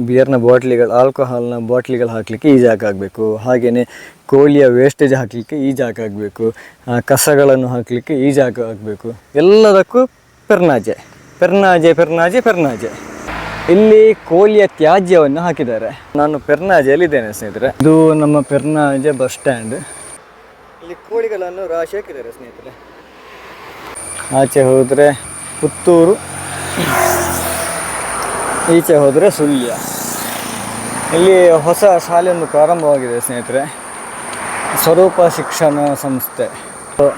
ಬಿಯರ್ನ ಬಾಟ್ಲಿಗಳು, ಆಲ್ಕೋಹಾಲ್ನ ಬಾಟ್ಲಿಗಳು ಹಾಕಲಿಕ್ಕೆ ಈ ಜಾಗ ಆಗಬೇಕು. ಹಾಗೆಯೇ ಕೋಳಿಯ ವೇಸ್ಟೇಜ್ ಹಾಕಲಿಕ್ಕೆ ಈ ಜಾಗ ಆಗಬೇಕು. ಕಸಗಳನ್ನು ಹಾಕಲಿಕ್ಕೆ ಈ ಜಾಗ ಆಗಬೇಕು. ಎಲ್ಲದಕ್ಕೂ ಪೆರ್ನಾಜೆ ಪೆರ್ನಾಜೆ ಪೆರ್ನಾಜೆ ಪೆರ್ನಾಜೆ. ಇಲ್ಲಿ ಕೋಳಿಯ ತ್ಯಾಜ್ಯವನ್ನು ಹಾಕಿದ್ದಾರೆ. ನಾನು ಪೆರ್ನಾಜೆಯಲ್ಲಿ ಇದ್ದೇನೆ ಸ್ನೇಹಿತರೆ. ಇದು ನಮ್ಮ ಪೆರ್ನಾಜೆ ಬಸ್ ಸ್ಟ್ಯಾಂಡ್. ಇಲ್ಲಿ ಕೋಳಿಗಳನ್ನು ರಾಶಿ ಹಾಕಿದ್ದಾರೆ ಸ್ನೇಹಿತರೆ. ಆಚೆ ಹೋದರೆ ಪುತ್ತೂರು, ಈಚೆ ಹೋದರೆ ಸುಳ್ಯ. ಇಲ್ಲಿ ಹೊಸ ಶಾಲೆಯೊಂದು ಪ್ರಾರಂಭವಾಗಿದೆ ಸ್ನೇಹಿತರೆ, ಸ್ವರೂಪ ಶಿಕ್ಷಣ ಸಂಸ್ಥೆ.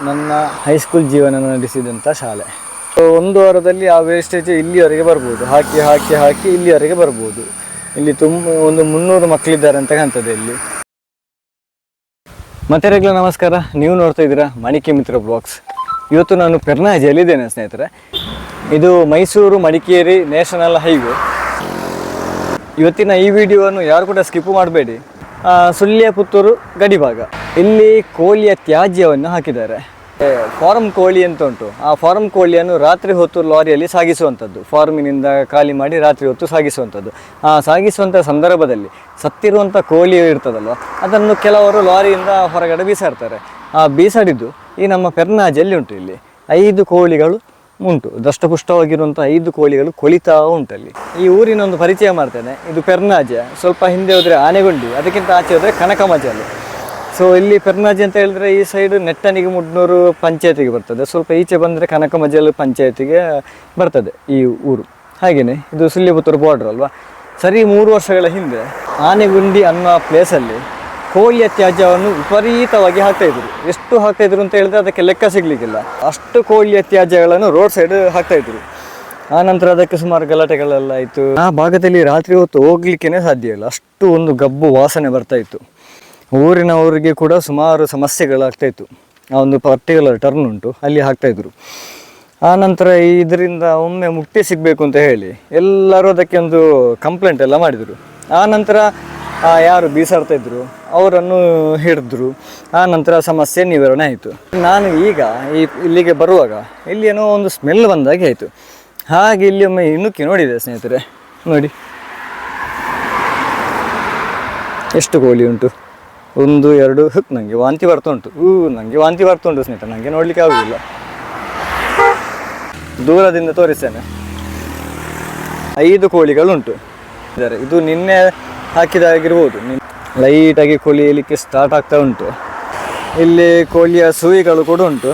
ನನ್ನ ಹೈಸ್ಕೂಲ್ ಜೀವನ ನಡೆಸಿದಂಥ ಶಾಲೆ. ಒಂದು ವಾರದಲ್ಲಿ ಆ ವೇಸ್ಟೇಜ್ ಇಲ್ಲಿವರೆಗೆ ಬರ್ಬೋದು. ಹಾಕಿ ಹಾಕಿ ಹಾಕಿ ಇಲ್ಲಿವರೆಗೆ ಬರ್ಬೋದು. ಇಲ್ಲಿ ಒಂದು 300 ಮಕ್ಕಳಿದ್ದಾರೆ ಅಂತ ಕಾಣ್ತದೆ ಇಲ್ಲಿ. ಮತ್ತೆ ನಮಸ್ಕಾರ, ನೀವು ನೋಡ್ತಾ ಇದ್ದೀರಾ ಮಣಿಕೆ ಮಿತ್ರ ಬ್ಲಾಗ್ಸ್. ಇವತ್ತು ನಾನು ಪೆರ್ನಾಜೆಯಲ್ಲಿದ್ದೇನೆ ಸ್ನೇಹಿತರೆ. ಇದು ಮೈಸೂರು ಮಡಿಕೇರಿ ನ್ಯಾಷನಲ್ ಹೈವೇ. ಇವತ್ತಿನ ಈ ವಿಡಿಯೋವನ್ನು ಯಾರು ಕೂಡ ಸ್ಕಿಪ್ ಮಾಡಬೇಡಿ. ಸುಳ್ಯ ಪುತ್ತೂರು ಗಡಿಭಾಗ. ಇಲ್ಲಿ ಕೋಳಿಯ ತ್ಯಾಜ್ಯವನ್ನು ಹಾಕಿದ್ದಾರೆ. ಫಾರ್ಮ್ ಕೋಳಿ ಅಂತ ಉಂಟು. ಆ ಫಾರ್ಮ್ ಕೋಳಿಯನ್ನು ರಾತ್ರಿ ಹೊತ್ತು ಲಾರಿಯಲ್ಲಿ ಸಾಗಿಸುವಂಥದ್ದು. ಫಾರ್ಮಿನಿಂದ ಖಾಲಿ ಮಾಡಿ ರಾತ್ರಿ ಹೊತ್ತು ಸಾಗಿಸುವಂಥದ್ದು. ಆ ಸಾಗಿಸುವಂಥ ಸಂದರ್ಭದಲ್ಲಿ ಸತ್ತಿರುವಂಥ ಕೋಳಿ ಇರ್ತದಲ್ವ, ಅದನ್ನು ಕೆಲವರು ಲಾರಿಯಿಂದ ಹೊರಗಡೆ ಬೀಸಾಡ್ತಾರೆ. ಆ ಬೀಸಾಡಿದ್ದು ಈ ನಮ್ಮ ಪೆರ್ನಾಜೆಯಲ್ಲಿ ಉಂಟು. ಇಲ್ಲಿ 5 ಕೋಳಿಗಳು ಉಂಟು. ದಷ್ಟಪುಷ್ಟವಾಗಿರುವಂಥ 5 ಕೋಳಿಗಳು ಕೊಳಿತಾ ಉಂಟಲ್ಲಿ. ಈ ಊರಿನ ಒಂದು ಪರಿಚಯ ಮಾಡ್ತೇನೆ. ಇದು ಪೆರ್ನಾಜೆ. ಸ್ವಲ್ಪ ಹಿಂದೆ ಹೋದರೆ ಆನೆಗೊಂಡಿ, ಅದಕ್ಕಿಂತ ಆಚೆ ಹೋದರೆ ಕನಕಮಜಲು. ಸೊ ಇಲ್ಲಿ ಪೆರ್ನಾಜೆ ಅಂತ ಹೇಳಿದ್ರೆ ಈ ಸೈಡ್ ನೆಟ್ಟಣಿಗೆ ಮುಡ್ನೂರು ಪಂಚಾಯತಿಗೆ ಬರ್ತದೆ. ಸ್ವಲ್ಪ ಈಚೆ ಬಂದರೆ ಕನಕಮಜಲು ಪಂಚಾಯತಿಗೆ ಬರ್ತದೆ ಈ ಊರು. ಹಾಗೆಯೇ ಇದು ಸುಳ್ಯಪುತ್ತೂರು ಬಾರ್ಡರ್ ಅಲ್ವಾ. ಸರಿ 3 ವರ್ಷಗಳ ಹಿಂದೆ ಆನೆಗುಂಡಿ ಅನ್ನೋ ಪ್ಲೇಸಲ್ಲಿ ಕೋಳಿಯ ತ್ಯಾಜ್ಯವನ್ನು ವಿಪರೀತವಾಗಿ ಹಾಕ್ತಾಯಿದ್ರು. ಎಷ್ಟು ಹಾಕ್ತಾಯಿದ್ರು ಅಂತ ಹೇಳಿದ್ರೆ ಅದಕ್ಕೆ ಲೆಕ್ಕ ಸಿಗಲಿಕ್ಕಿಲ್ಲ. ಅಷ್ಟು ಕೋಳಿಯ ತ್ಯಾಜ್ಯಗಳನ್ನು ರೋಡ್ ಸೈಡ್ ಹಾಕ್ತಾಯಿದ್ರು. ಆನಂತರ ಅದಕ್ಕೆ ಸುಮಾರು ಗಲಾಟೆಗಳೆಲ್ಲ ಆಯಿತು. ಆ ಭಾಗದಲ್ಲಿ ರಾತ್ರಿ ಹೊತ್ತು ಹೋಗ್ಲಿಕ್ಕೇ ಸಾಧ್ಯ ಇಲ್ಲ, ಅಷ್ಟು ಒಂದು ಗಬ್ಬು ವಾಸನೆ ಬರ್ತಾಯಿತ್ತು. ಊರಿನವರಿಗೆ ಕೂಡ ಸುಮಾರು ಸಮಸ್ಯೆಗಳಾಗ್ತಾಯಿತ್ತು. ಆ ಒಂದು ಪರ್ಟಿಕ್ಯುಲರ್ ಟರ್ನ್ ಉಂಟು, ಅಲ್ಲಿ ಹಾಕ್ತಾಯಿದ್ರು. ಆನಂತರ ಇದರಿಂದ ಒಮ್ಮೆ ಮುಕ್ತಿ ಸಿಗಬೇಕು ಅಂತ ಹೇಳಿ ಎಲ್ಲರೂ ಅದಕ್ಕೆ ಒಂದು ಕಂಪ್ಲೇಂಟ್ ಎಲ್ಲ ಮಾಡಿದರು. ಆನಂತರ ಯಾರು ಬೀಸಾಡ್ತಾಯಿದ್ರು ಅವರನ್ನು ಹಿಡಿದ್ರು. ಆನಂತರ ಸಮಸ್ಯೆ ನಿವಾರಣೆ ಆಯಿತು. ನಾನು ಈಗ ಇಲ್ಲಿಗೆ ಬರುವಾಗ ಇಲ್ಲಿ ಏನೋ ಒಂದು ಸ್ಮೆಲ್ ಬಂದಾಗೆ ಆಯಿತು. ಹಾಗೆ ಇಲ್ಲಿ ಒಮ್ಮೆ ಇಣುಕಿ ನೋಡಿದೆ ಸ್ನೇಹಿತರೆ. ನೋಡಿ ಎಷ್ಟು ಕೋಳಿ ಉಂಟು. 1 2 ನನಗೆ ವಾಂತಿ ಬರ್ತಾ ಉಂಟು. ನನಗೆ ವಾಂತಿ ಬರ್ತಾ ಉಂಟು ಸ್ನೇಹಿತರೆ. ನನಗೆ ನೋಡಲಿಕ್ಕೆ ಆಗುವುದಿಲ್ಲ. ದೂರದಿಂದ ತೋರಿಸ್ತೇನೆ. 5 ಕೋಳಿಗಳುಂಟು. ಇದು ನಿನ್ನೆ ಹಾಕಿದಾಗಿರ್ಬೋದು. ಲೈಟಾಗಿ ಕೊಳಿಯಲಿಕ್ಕೆ ಸ್ಟಾರ್ಟ್ ಆಗ್ತಾ ಉಂಟು. ಇಲ್ಲಿ ಕೋಳಿಯ ಸುಯಿಗಳು ಕೂಡ ಉಂಟು.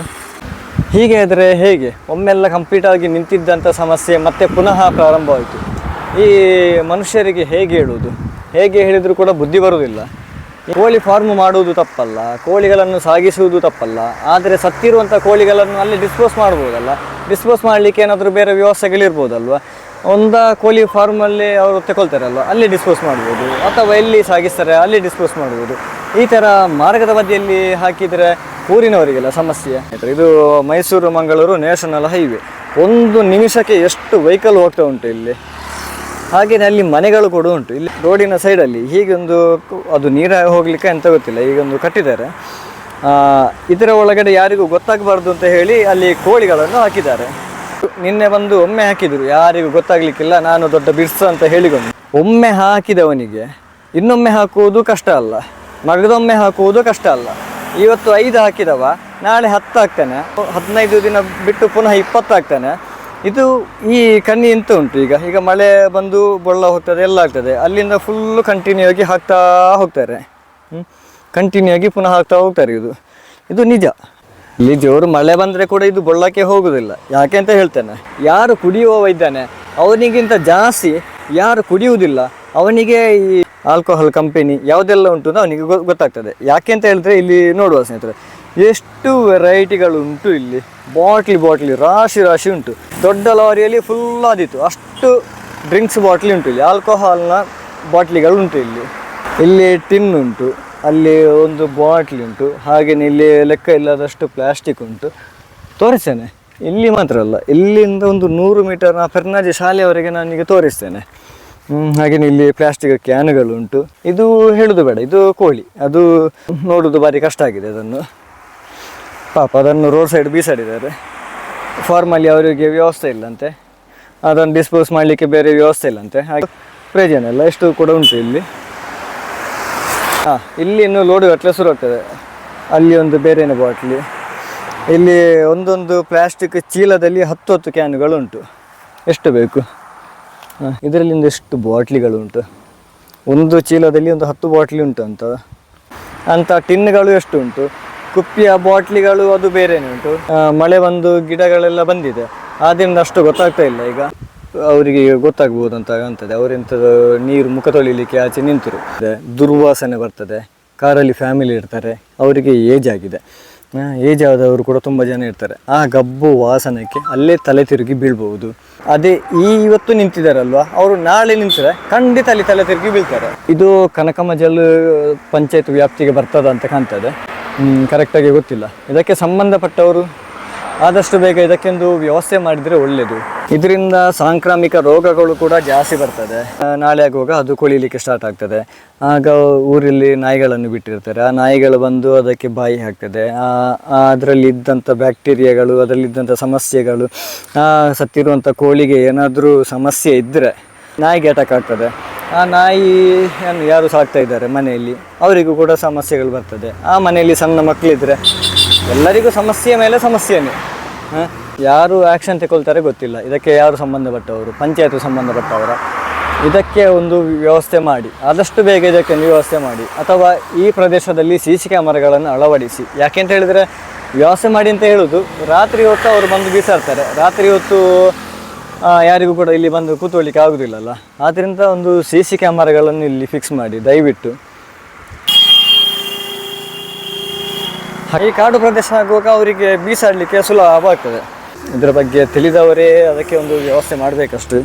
ಹೀಗೆ ಆದರೆ ಹೇಗೆ? ಒಮ್ಮೆಲ್ಲ ಕಂಪ್ಲೀಟಾಗಿ ನಿಂತಿದ್ದಂಥ ಸಮಸ್ಯೆ ಮತ್ತೆ ಪುನಃ ಪ್ರಾರಂಭವಾಯಿತು. ಈ ಮನುಷ್ಯರಿಗೆ ಹೇಗೆ ಹೇಳುವುದು? ಹೇಗೆ ಹೇಳಿದರೂ ಕೂಡ ಬುದ್ಧಿ ಬರುವುದಿಲ್ಲ. ಕೋಳಿ ಫಾರ್ಮ್ ಮಾಡುವುದು ತಪ್ಪಲ್ಲ, ಕೋಳಿಗಳನ್ನು ಸಾಗಿಸುವುದು ತಪ್ಪಲ್ಲ. ಆದರೆ ಸತ್ತಿರುವಂಥ ಕೋಳಿಗಳನ್ನು ಅಲ್ಲಿ ಡಿಸ್ಪೋಸ್ ಮಾಡ್ಬೋದಲ್ಲ. ಡಿಸ್ಪೋಸ್ ಮಾಡಲಿಕ್ಕೆ ಏನಾದರೂ ಬೇರೆ ವ್ಯವಸ್ಥೆಗಳಿರ್ಬೋದಲ್ವ. ಒಂದು ಕೋಳಿ ಫಾರ್ಮಲ್ಲಿ ಅವರು ತಗೊಳ್ತಾರಲ್ವ, ಅಲ್ಲಿ ಡಿಸ್ಪೋಸ್ ಮಾಡ್ಬೋದು. ಅಥವಾ ಎಲ್ಲಿ ಸಾಗಿಸ್ತಾರೆ ಅಲ್ಲಿ ಡಿಸ್ಪೋಸ್ ಮಾಡ್ಬೋದು. ಈ ಥರ ಮಾರ್ಗದ ಬದಿಯಲ್ಲಿ ಹಾಕಿದರೆ ಊರಿನವರಿಗೆಲ್ಲ ಸಮಸ್ಯೆ. ಇದು ಮೈಸೂರು ಮಂಗಳೂರು ನ್ಯಾಷನಲ್ ಹೈವೇ. 1 ನಿಮಿಷಕ್ಕೆ ಎಷ್ಟು ವೆಹಿಕಲ್ ಹೋಗ್ತಾ ಉಂಟು ಇಲ್ಲಿ. ಹಾಗೆಯೇ ಅಲ್ಲಿ ಮನೆಗಳು ಕೂಡ ಉಂಟು. ಇಲ್ಲಿ ರೋಡಿನ ಸೈಡಲ್ಲಿ ಹೀಗೊಂದು, ಅದು ನೀರು ಹೋಗಲಿಕ್ಕೆ ಅಂತ ಗೊತ್ತಿಲ್ಲ, ಈಗೊಂದು ಕಟ್ಟಿದ್ದಾರೆ. ಇದರ ಒಳಗಡೆ ಯಾರಿಗೂ ಗೊತ್ತಾಗಬಾರ್ದು ಅಂತ ಹೇಳಿ ಅಲ್ಲಿ ಕೋಳಿಗಳನ್ನು ಹಾಕಿದ್ದಾರೆ. ನಿನ್ನೆ ಬಂದು ಒಮ್ಮೆ ಹಾಕಿದರು, ಯಾರಿಗೂ ಗೊತ್ತಾಗಲಿಕ್ಕಿಲ್ಲ. ನಾನು ದೊಡ್ಡ ಬಿರ್ಸ ಅಂತ ಹೇಳಿಕೊಂಡು ಒಮ್ಮೆ ಹಾಕಿದವನಿಗೆ ಇನ್ನೊಮ್ಮೆ ಹಾಕುವುದು ಕಷ್ಟ ಅಲ್ಲ, ಮಗದೊಮ್ಮೆ ಹಾಕುವುದು ಕಷ್ಟ ಅಲ್ಲ. ಇವತ್ತು 5 ಹಾಕಿದವ ನಾಳೆ 10 ಆಗ್ತಾನೆ, 15 ದಿನ ಬಿಟ್ಟು ಪುನಃ 20 ಆಗ್ತಾನೆ. ಇದು ಈ ಕಣ್ಣಿ ಎಂತ ಉಂಟು. ಈಗ ಮಳೆ ಬಂದು ಬೊಳ್ಳ ಹೋಗ್ತದೆ, ಎಲ್ಲ ಆಗ್ತದೆ. ಅಲ್ಲಿಂದ ಫುಲ್ಲು ಕಂಟಿನ್ಯೂ ಆಗಿ ಹಾಕ್ತಾ ಹೋಗ್ತಾರೆ. ಕಂಟಿನ್ಯೂ ಆಗಿ ಪುನಃ ಹಾಕ್ತಾ ಹೋಗ್ತಾರೆ. ಇದು ನಿಜ. ಇಲ್ಲಿ ಜೋರು ಮಳೆ ಬಂದರೆ ಕೂಡ ಇದು ಬೊಳ್ಳಕ್ಕೆ ಹೋಗುವುದಿಲ್ಲ. ಯಾಕೆ ಅಂತ ಹೇಳ್ತೇನೆ, ಯಾರು ಕುಡಿಯುವವ ಇದ್ದಾನೆ ಅವನಿಗಿಂತ ಜಾಸ್ತಿ ಯಾರು ಕುಡಿಯುವುದಿಲ್ಲ ಅವನಿಗೆ ಈ ಆಲ್ಕೋಹಾಲ್ ಕಂಪೆನಿ ಯಾವುದೆಲ್ಲ ಉಂಟು ಅಂತ ಅವನಿಗೆ ಗೊತ್ತಾಗ್ತದೆ. ಯಾಕೆ ಅಂತ ಹೇಳಿದ್ರೆ ಇಲ್ಲಿ ನೋಡುವ ಸ್ನೇಹಿತರೆ, ಎಷ್ಟು ವೆರೈಟಿಗಳು ಉಂಟು ಇಲ್ಲಿ. ಬಾಟ್ಲಿ ರಾಶಿ ಉಂಟು. ದೊಡ್ಡ ಲಾರಿಯಲ್ಲಿ ಫುಲ್ ಆದಿತ್ತು ಅಷ್ಟು ಡ್ರಿಂಕ್ಸ್ ಬಾಟ್ಲಿ ಉಂಟು. ಇಲ್ಲಿ ಆಲ್ಕೋಹಾಲ್ನ ಬಾಟ್ಲಿಗಳು ಉಂಟು. ಇಲ್ಲಿ ಟಿನ್ ಉಂಟು, ಅಲ್ಲಿ ಒಂದು ಬಾಟ್ಲಿ ಉಂಟು. ಹಾಗೆಯೇ ಇಲ್ಲಿ ಲೆಕ್ಕ ಇಲ್ಲದಷ್ಟು ಪ್ಲಾಸ್ಟಿಕ್ ಉಂಟು. ತೋರಿಸ್ತೇನೆ. ಇಲ್ಲಿ ಮಾತ್ರ ಅಲ್ಲ, ಇಲ್ಲಿಂದ ಒಂದು 100 ಮೀಟರ್ ಪೆರ್ನಾಜೆ ಶಾಲೆಯವರೆಗೆ ನಾನೀಗ ತೋರಿಸ್ತೇನೆ. ಹಾಗೆಯೇ ಇಲ್ಲಿ ಪ್ಲಾಸ್ಟಿಕ್ ಕ್ಯಾನ್ಗಳುಂಟು. ಇದು ಹೇಳೋದು ಬೇಡ, ಇದು ಕೋಳಿ. ಅದು ನೋಡೋದು ಭಾರಿ ಕಷ್ಟ ಆಗಿದೆ. ಅದನ್ನು ಪಾಪ ಅದನ್ನು ರೋಡ್ ಸೈಡ್ ಬೀಸಾಡಿದ್ದಾರೆ. ಫಾರ್ಮಲ್ಲಿ ಅವರಿಗೆ ವ್ಯವಸ್ಥೆ ಇಲ್ಲಂತೆ, ಅದನ್ನು ಡಿಸ್ಪೋಸ್ ಮಾಡಲಿಕ್ಕೆ ಬೇರೆ ವ್ಯವಸ್ಥೆ ಇಲ್ಲಂತೆ. ಹಾಗೆ ಸ್ಪ್ರೇ ಜೇನ್ ಎಲ್ಲ ಎಷ್ಟು ಕೂಡ ಉಂಟು ಇಲ್ಲಿ. ಇಲ್ಲಿ ಇನ್ನು ಲೋಡು ಗಟ್ಟಲೆ ಶುರು ಆಗ್ತದೆ. ಅಲ್ಲಿ ಒಂದು ಬೇರೆನೇ ಬಾಟ್ಲಿ. ಇಲ್ಲಿ ಒಂದೊಂದು ಪ್ಲಾಸ್ಟಿಕ್ ಚೀಲದಲ್ಲಿ 10 ಕ್ಯಾನುಗಳುಂಟು. ಎಷ್ಟು ಬೇಕು? ಇದರಲ್ಲಿಂದ ಎಷ್ಟು ಬಾಟ್ಲಿಗಳು ಉಂಟು. ಒಂದು ಚೀಲದಲ್ಲಿ ಒಂದು 10 ಬಾಟ್ಲಿ ಉಂಟು ಅಂತ ಟಿನ್ನುಗಳು ಎಷ್ಟು ಉಂಟು. ಕುಪ್ಪಿಯ ಬಾಟ್ಲಿಗಳು ಅದು ಬೇರೆನೇ ಉಂಟು. ಮಳೆ ಬಂದು ಗಿಡಗಳೆಲ್ಲ ಬಂದಿದೆ, ಆದ್ದರಿಂದ ಅಷ್ಟು ಗೊತ್ತಾಗ್ತಾ ಇಲ್ಲ. ಈಗ ಅವರಿಗೆ ಗೊತ್ತಾಗ್ಬೋದು ಅಂತ ಕಾಣ್ತದೆ. ಅವರೆಂಥದ್ದು ನೀರು ಮುಖ ತೊಳಿಲಿಕ್ಕೆ ಆಚೆ ನಿಂತರು, ದುರ್ವಾಸನೆ ಬರ್ತದೆ. ಕಾರಲ್ಲಿ ಫ್ಯಾಮಿಲಿ ಇರ್ತಾರೆ, ಅವರಿಗೆ ಏಜ್ ಆಗಿದೆ. ಏಜ್ ಆದವರು ಕೂಡ ತುಂಬ ಜನ ಇರ್ತಾರೆ. ಆ ಗಬ್ಬು ವಾಸನಕ್ಕೆ ಅಲ್ಲೇ ತಲೆ ತಿರುಗಿ ಬೀಳ್ಬಹುದು. ಅದೇ ಇವತ್ತು ನಿಂತಿದ್ದಾರಲ್ವ, ಅವರು ನಾಳೆ ನಿಂತರೆ ಖಂಡಿತ ಅಲ್ಲಿ ತಲೆ ತಿರುಗಿ ಬೀಳ್ತಾರೆ. ಇದು ಕನಕಮಜಲ್ ಪಂಚಾಯತ್ ವ್ಯಾಪ್ತಿಗೆ ಬರ್ತದ ಅಂತ ಕಾಣ್ತದೆ. ಕರೆಕ್ಟಾಗಿ ಗೊತ್ತಿಲ್ಲ. ಇದಕ್ಕೆ ಸಂಬಂಧಪಟ್ಟವರು ಆದಷ್ಟು ಬೇಗ ಇದಕ್ಕೆಂದು ವ್ಯವಸ್ಥೆ ಮಾಡಿದರೆ ಒಳ್ಳೆಯದು. ಇದರಿಂದ ಸಾಂಕ್ರಾಮಿಕ ರೋಗಗಳು ಕೂಡ ಜಾಸ್ತಿ ಬರ್ತದೆ. ನಾಳೆ ಆಗುವಾಗ ಅದು ಕೊಳಿಲಿಕ್ಕೆ ಸ್ಟಾರ್ಟ್ ಆಗ್ತದೆ. ಆಗ ಊರಲ್ಲಿ ನಾಯಿಗಳನ್ನು ಬಿಟ್ಟಿರ್ತಾರೆ. ಆ ನಾಯಿಗಳು ಬಂದು ಅದಕ್ಕೆ ಬಾಯಿ ಹಾಕ್ತದೆ. ಅದರಲ್ಲಿ ಇದ್ದಂಥ ಬ್ಯಾಕ್ಟೀರಿಯಾಗಳು, ಅದರಲ್ಲಿದ್ದಂಥ ಸಮಸ್ಯೆಗಳು, ಸತ್ತಿರುವಂಥ ಕೋಳಿಗೆ ಏನಾದರೂ ಸಮಸ್ಯೆ ಇದ್ದರೆ ನಾಯಿಗೆ ಅಟ್ಯಾಕ್ ಆಗ್ತದೆ. ಆ ನಾಯಿಯನ್ನು ಯಾರು ಸಾಕ್ತಾ ಇದ್ದಾರೆ ಮನೆಯಲ್ಲಿ, ಅವರಿಗೂ ಕೂಡ ಸಮಸ್ಯೆಗಳು ಬರ್ತದೆ. ಆ ಮನೆಯಲ್ಲಿ ಸಣ್ಣ ಮಕ್ಕಳಿದ್ರೆ ಎಲ್ಲರಿಗೂ ಸಮಸ್ಯೆ ಮೇಲೆ ಸಮಸ್ಯೆನೇ. ಯಾರು ಆ್ಯಕ್ಷನ್ ತಗೊಳ್ತಾರೆ ಗೊತ್ತಿಲ್ಲ. ಇದಕ್ಕೆ ಯಾರು ಸಂಬಂಧಪಟ್ಟವರು, ಪಂಚಾಯತ್ ಸಂಬಂಧಪಟ್ಟವರ, ಇದಕ್ಕೆ ಒಂದು ವ್ಯವಸ್ಥೆ ಮಾಡಿ, ಆದಷ್ಟು ಬೇಗ ಇದಕ್ಕೆ ವ್ಯವಸ್ಥೆ ಮಾಡಿ. ಅಥವಾ ಈ ಪ್ರದೇಶದಲ್ಲಿ CC ಕ್ಯಾಮರಾಗಳನ್ನು ಅಳವಡಿಸಿ. ಯಾಕೆಂತ ಹೇಳಿದರೆ ವ್ಯವಸ್ಥೆ ಮಾಡಿ ಅಂತ ಹೇಳೋದು, ರಾತ್ರಿ ಹೊತ್ತು ಅವರು ಬಂದು ಬೀಸಾಡ್ತಾರೆ. ರಾತ್ರಿ ಹೊತ್ತು ಯಾರಿಗೂ ಕೂಡ ಇಲ್ಲಿ ಬಂದು ಕೂತ್ಕೊಳ್ಳಿಕ್ಕೆ ಆಗೋದಿಲ್ಲಲ್ಲ. ಆದ್ದರಿಂದ ಒಂದು CC ಕ್ಯಾಮರಾಗಳನ್ನು ಇಲ್ಲಿ ಫಿಕ್ಸ್ ಮಾಡಿ ದಯವಿಟ್ಟು. ಈ ಕಾಡು ಪ್ರದೇಶ ಆಗುವಾಗ ಅವರಿಗೆ ಬೀಸಾಡಲಿಕ್ಕೆ ಸುಲಭ ಆಗ್ತದೆ. ಇದರ ಬಗ್ಗೆ ತಿಳಿದವರೇ ಅದಕ್ಕೆ ಒಂದು ವ್ಯವಸ್ಥೆ ಮಾಡಬೇಕಷ್ಟು.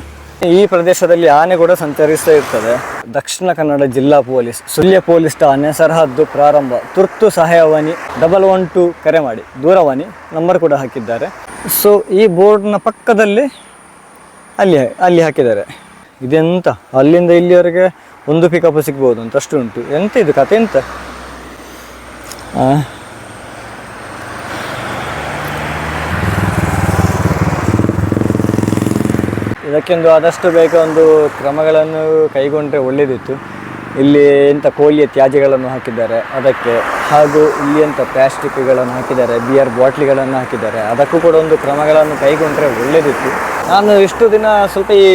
ಈ ಪ್ರದೇಶದಲ್ಲಿ ಆನೆ ಕೂಡ ಸಂಚರಿಸ್ತಾ ಇರ್ತದೆ. ದಕ್ಷಿಣ ಕನ್ನಡ ಜಿಲ್ಲಾ ಪೊಲೀಸ್, ಸುಳ್ಯ ಪೊಲೀಸ್ ಠಾಣೆ, ಸರಹದ್ದು ಪ್ರಾರಂಭ, ತುರ್ತು ಸಹಾಯವಾಣಿ 112 ಕರೆ ಮಾಡಿ, ದೂರವಾಣಿ ನಂಬರ್ ಕೂಡ ಹಾಕಿದ್ದಾರೆ. ಸೊ ಈ ಬೋರ್ಡ್ನ ಪಕ್ಕದಲ್ಲಿ ಅಲ್ಲಿ ಹಾಕಿದ್ದಾರೆ. ಇದೆಂತ ಅಲ್ಲಿಂದ ಇಲ್ಲಿವರೆಗೆ ಒಂದು ಪಿಕಪ್ ಸಿಗ್ಬೋದು ಅಂತ ಅಷ್ಟು ಉಂಟು. ಎಂತ ಇದು ಕತೆ ಎಂತ? ಇದಕ್ಕೊಂದು ಆದಷ್ಟು ಬೇಗ ಒಂದು ಕ್ರಮಗಳನ್ನು ಕೈಗೊಂಡ್ರೆ ಒಳ್ಳೆಯದಿತ್ತು. ಇಲ್ಲಿ ಎಂಥ ಕೋಳಿಯ ತ್ಯಾಜ್ಯಗಳನ್ನು ಹಾಕಿದ್ದಾರೆ ಅದಕ್ಕೆ, ಹಾಗೂ ಇಲ್ಲಿ ಎಂಥ ಪ್ಲಾಸ್ಟಿಕ್ಗಳನ್ನು ಹಾಕಿದ್ದಾರೆ, ಬಿಯರ್ ಬಾಟ್ಲಿಗಳನ್ನು ಹಾಕಿದ್ದಾರೆ. ಅದಕ್ಕೂ ಕೂಡ ಒಂದು ಕ್ರಮಗಳನ್ನು ಕೈಗೊಂಡ್ರೆ ಒಳ್ಳೆಯದಿತ್ತು. ನಾನು ಇಷ್ಟು ದಿನ ಸ್ವಲ್ಪ ಈ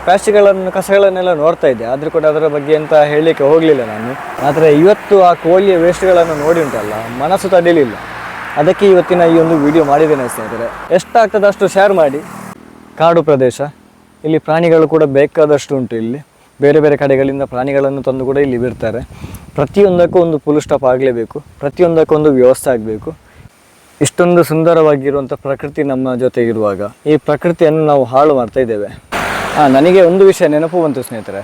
ಪ್ಲಾಸ್ಟಿಕ್ಗಳನ್ನು, ಕಸಗಳನ್ನೆಲ್ಲ ನೋಡ್ತಾ ಇದ್ದೆ, ಆದರೂ ಕೂಡ ಅದರ ಬಗ್ಗೆ ಅಂತ ಹೇಳಲಿಕ್ಕೆ ಹೋಗಲಿಲ್ಲ ನಾನು. ಆದರೆ ಇವತ್ತು ಆ ಕೋಳಿಯ ವೇಸ್ಟ್ಗಳನ್ನು ನೋಡಿ ಉಂಟಲ್ಲ, ಮನಸ್ಸು ತಡೀಲಿಲ್ಲ. ಅದಕ್ಕೆ ಇವತ್ತಿನ ಈ ಒಂದು ವಿಡಿಯೋ ಮಾಡಿದ್ದೇನೆ ಸ್ನೇಹಿತರೆ. ಎಷ್ಟಾಗ್ತದೆ ಅಷ್ಟು ಶೇರ್ ಮಾಡಿ. ಕಾಡು ಪ್ರದೇಶ, ಇಲ್ಲಿ ಪ್ರಾಣಿಗಳು ಕೂಡ ಬೇಕಾದಷ್ಟು ಉಂಟು. ಇಲ್ಲಿ ಬೇರೆ ಬೇರೆ ಕಡೆಗಳಿಂದ ಪ್ರಾಣಿಗಳನ್ನು ತಂದು ಕೂಡ ಇಲ್ಲಿ ಬಿಡ್ತಾರೆ. ಪ್ರತಿಯೊಂದಕ್ಕೂ ಒಂದು ಫುಲ್ ಸ್ಟಾಪ್ ಆಗಲೇಬೇಕು, ಪ್ರತಿಯೊಂದಕ್ಕೂ ಒಂದು ವ್ಯವಸ್ಥೆ ಆಗಬೇಕು. ಇಷ್ಟೊಂದು ಸುಂದರವಾಗಿರುವಂಥ ಪ್ರಕೃತಿ ನಮ್ಮ ಜೊತೆ ಇರುವಾಗ ಈ ಪ್ರಕೃತಿಯನ್ನು ನಾವು ಹಾಳು ಮಾಡ್ತಾ ಇದ್ದೇವೆ. ನನಗೆ ಒಂದು ವಿಷಯ ನೆನಪು ಬಂತು ಸ್ನೇಹಿತರೆ.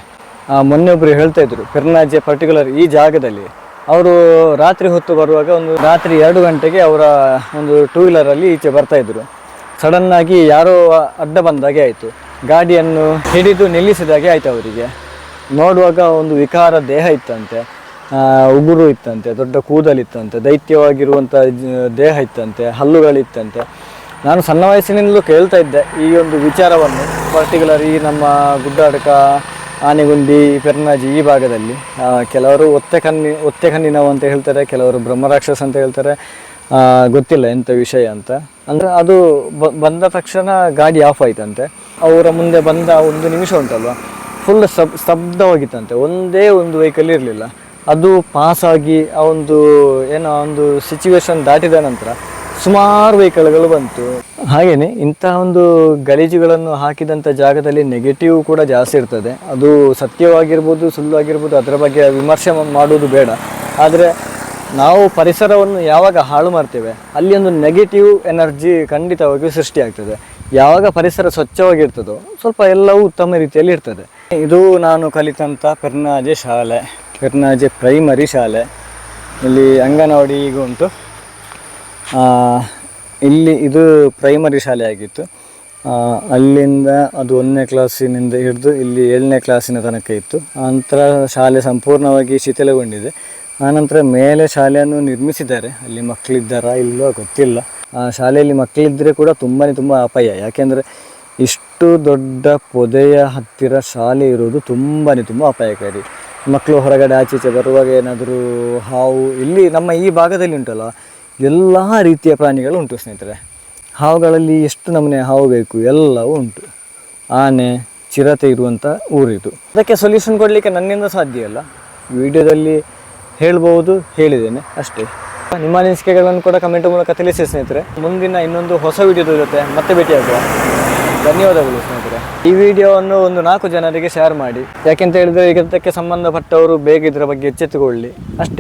ಮೊನ್ನೆ ಒಬ್ಬರು ಹೇಳ್ತಾ ಇದ್ರು, ಪೆರ್ನಾಜೆ ಪರ್ಟಿಕ್ಯುಲರ್ ಈ ಜಾಗದಲ್ಲಿ ಅವರು ರಾತ್ರಿ ಹೊತ್ತು ಬರುವಾಗ, ಒಂದು ರಾತ್ರಿ 2 ಗಂಟೆಗೆ ಅವರ ಒಂದು 2 ವೀಲರಲ್ಲಿ ಈಚೆ ಬರ್ತಾಯಿದ್ರು. ಸಡನ್ನಾಗಿ ಯಾರೋ ಅಡ್ಡ ಬಂದಾಗೆ ಆಯಿತು, ಗಾಡಿಯನ್ನು ಹಿಡಿದು ನಿಲ್ಲಿಸಿದಾಗೆ ಆಯಿತು. ಅವರಿಗೆ ನೋಡುವಾಗ ಒಂದು ವಿಕಾರ ದೇಹ ಇತ್ತಂತೆ, ಉಗುರು ಇತ್ತಂತೆ, ದೊಡ್ಡ ಕೂದಲಿತ್ತಂತೆ, ದೈತ್ಯವಾಗಿರುವಂಥ ದೇಹ ಇತ್ತಂತೆ, ಹಲ್ಲುಗಳಿತ್ತಂತೆ. ನಾನು ಸಣ್ಣ ವಯಸ್ಸಿನಿಂದಲೂ ಕೇಳ್ತಾ ಇದ್ದೆ ಈ ಒಂದು ವಿಚಾರವನ್ನು. ಪರ್ಟಿಕ್ಯುಲರ್ ಈ ನಮ್ಮ ಗುಡ್ಡಾಡಕ, ಆನೆಗುಂದಿ, ಪೆರ್ನಾಜಿ ಈ ಭಾಗದಲ್ಲಿ ಕೆಲವರು ಒತ್ತೆ ಕಣ್ಣಿನವು ಅಂತ ಹೇಳ್ತಾರೆ, ಕೆಲವರು ಬ್ರಹ್ಮರಾಕ್ಷಸ ಅಂತ ಹೇಳ್ತಾರೆ. ಗೊತ್ತಿಲ್ಲ ಎಂಥ ವಿಷಯ ಅಂತ. ಅಂದರೆ ಅದು ಬಂದ ತಕ್ಷಣ ಗಾಡಿ ಆಫ್ ಆಯ್ತಂತೆ. ಅವರ ಮುಂದೆ ಬಂದ 1 ನಿಮಿಷ ಉಂಟಲ್ವ, ಫುಲ್ ಸ್ತಬ್ಧವಾಗಿತ್ತಂತೆ. ಒಂದೇ ಒಂದು ವೆಹಿಕಲ್ ಇರಲಿಲ್ಲ. ಅದು ಪಾಸಾಗಿ ಆ ಒಂದು ಸಿಚುವೇಶನ್ ದಾಟಿದ ನಂತರ ಸುಮಾರು ವೆಹಿಕಲ್ಗಳು ಬಂತು. ಹಾಗೆಯೇ ಇಂತಹ ಒಂದು ಗಲೀಜುಗಳನ್ನು ಹಾಕಿದಂಥ ಜಾಗದಲ್ಲಿ ನೆಗೆಟಿವ್ ಕೂಡ ಜಾಸ್ತಿ ಇರ್ತದೆ. ಅದು ಸತ್ಯವಾಗಿರ್ಬೋದು, ಸುಳ್ಳು ಆಗಿರ್ಬೋದು, ಅದರ ಬಗ್ಗೆ ವಿಮರ್ಶೆ ಮಾಡೋದು ಬೇಡ. ಆದರೆ ನಾವು ಪರಿಸರವನ್ನು ಯಾವಾಗ ಹಾಳು ಮಾಡ್ತೇವೆ ಅಲ್ಲಿ ಒಂದು ನೆಗೆಟಿವ್ ಎನರ್ಜಿ ಖಂಡಿತವಾಗಿಯೂ ಸೃಷ್ಟಿಯಾಗ್ತದೆ. ಯಾವಾಗ ಪರಿಸರ ಸ್ವಚ್ಛವಾಗಿರ್ತದೋ ಸ್ವಲ್ಪ ಎಲ್ಲವೂ ಉತ್ತಮ ರೀತಿಯಲ್ಲಿ ಇರ್ತದೆ. ಇದು ನಾನು ಕಲಿತಂಥ ಪೆರ್ನಾಜೆ ಶಾಲೆ, ಪೆರ್ನಾಜೆ ಪ್ರೈಮರಿ ಶಾಲೆ. ಇಲ್ಲಿ ಅಂಗನವಾಡಿ ಈಗ ಉಂಟು. ಇಲ್ಲಿ ಇದು ಪ್ರೈಮರಿ ಶಾಲೆ ಆಗಿತ್ತು. ಅಲ್ಲಿಂದ ಅದು 1ನೇ ಕ್ಲಾಸಿನಿಂದ ಹಿಡಿದು ಇಲ್ಲಿ 7ನೇ ಕ್ಲಾಸಿನ ತನಕ ಇತ್ತು. ನಂತರ ಶಾಲೆ ಸಂಪೂರ್ಣವಾಗಿ ಶಿಥಿಲಗೊಂಡಿದೆ. ಆನಂತರ ಮೇಲೆ ಶಾಲೆಯನ್ನು ನಿರ್ಮಿಸಿದ್ದಾರೆ. ಅಲ್ಲಿ ಮಕ್ಕಳಿದ್ದಾರಾ ಇಲ್ಲೋ ಗೊತ್ತಿಲ್ಲ. ಶಾಲೆಯಲ್ಲಿ ಮಕ್ಕಳಿದ್ದರೆ ಕೂಡ ತುಂಬ ಅಪಾಯ. ಯಾಕೆಂದರೆ ಇಷ್ಟು ದೊಡ್ಡ ಪೊದೆಯ ಹತ್ತಿರ ಶಾಲೆ ಇರೋದು ತುಂಬ ಅಪಾಯಕಾರಿ. ಮಕ್ಕಳು ಹೊರಗಡೆ ಆಚೀಚೆ ಬರುವಾಗ ಏನಾದರೂ ಹಾವು, ಇಲ್ಲಿ ನಮ್ಮ ಈ ಭಾಗದಲ್ಲಿ ಉಂಟಲ್ಲ ಎಲ್ಲ ರೀತಿಯ ಪ್ರಾಣಿಗಳು ಉಂಟು ಸ್ನೇಹಿತರೆ. ಹಾವುಗಳಲ್ಲಿ ಎಷ್ಟು ನಮೂನೆ ಹಾವು ಬೇಕು ಎಲ್ಲವೂ ಉಂಟು. ಆನೆ, ಚಿರತೆ ಇರುವಂಥ ಊರಿದು. ಅದಕ್ಕೆ ಸೊಲ್ಯೂಷನ್ ಕೊಡಲಿಕ್ಕೆ ನನ್ನಿಂದ ಸಾಧ್ಯ ಇಲ್ಲ, ವಿಡಿಯೋದಲ್ಲಿ ಹೇಳ್ಬೋದು, ಹೇಳಿದ್ದೇನೆ ಅಷ್ಟೇ. ನಿಮ್ಮ ಅನಿಸಿಕೆಗಳನ್ನು ಕೂಡ ಕಮೆಂಟ್ ಮೂಲಕ ತಿಳಿಸಿ ಸ್ನೇಹಿತರೆ. ಮುಂದಿನ ಇನ್ನೊಂದು ಹೊಸ ವಿಡಿಯೋದ ಜೊತೆ ಮತ್ತೆ ಭೇಟಿಯಾಗುವ. ಧನ್ಯವಾದಗಳು ಸ್ನೇಹಿತರೆ. ಈ ವಿಡಿಯೋವನ್ನು ಒಂದು 4 ಜನರಿಗೆ ಶೇರ್ ಮಾಡಿ, ಯಾಕೆಂತ ಹೇಳಿದರೆ ಇದಕ್ಕೆ ಸಂಬಂಧಪಟ್ಟವರು ಬೇಗ ಇದರ ಬಗ್ಗೆ ಎಚ್ಚೆತ್ತುಕೊಳ್ಳಿ ಅಷ್ಟೇ.